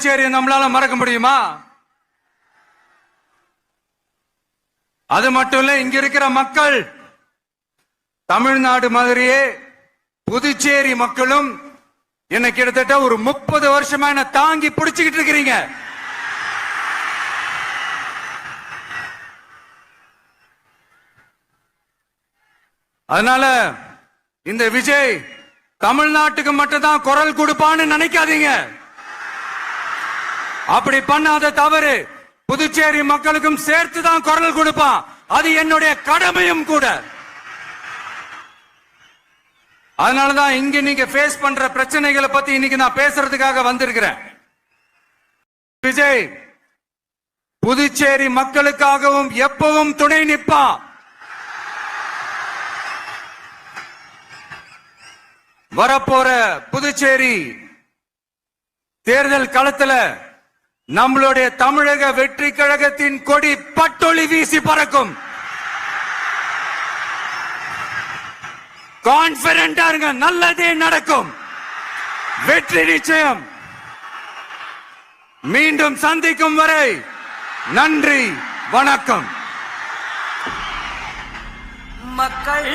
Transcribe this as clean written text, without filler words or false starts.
சரி, நம்மளால மறக்க முடியுமா? அது மட்டும் இல்ல, இங்க இருக்கிற மக்கள் தமிழ்நாடு மாதிரியே புதுச்சேரி மக்களும் என்ன கிட்டத்தட்ட ஒரு 30 வருஷமா என்ன தாங்கி பிடிச்சுக்கிட்டு இருக்கிறீங்க. அதனால இந்த விஜய் தமிழ்நாட்டுக்கு மட்டும்தான் குரல் கொடுப்பான்னு நினைக்காதீங்க. அப்படி பண்ணாத தவறு புதுச்சேரி மக்களுக்கும் சேர்த்து தான் குரல் கொடுப்பான். அது என்னுடைய கடமையும் கூட. அதனாலதான் இங்க நீங்க ஃபேஸ் பண்ற பிரச்சனைகளை பத்தி இன்னைக்கு நான் பேசுறதுக்காக வந்திருக்கிறேன். விஜய் புதுச்சேரி மக்களுக்காகவும் எப்பவும் துணை நிற்பான். வரப்போற புதுச்சேரி தேர்தல் களத்துல நம்மளுடைய தமிழக வெற்றி கழகத்தின் கொடி பட்டொளி வீசி பறக்கும். கான்பிடென்டா இருங்க, நல்லதே நடக்கும். வெற்றி நிச்சயம். மீண்டும் சந்திக்கும் வரை நன்றி, வணக்கம். மக்கள்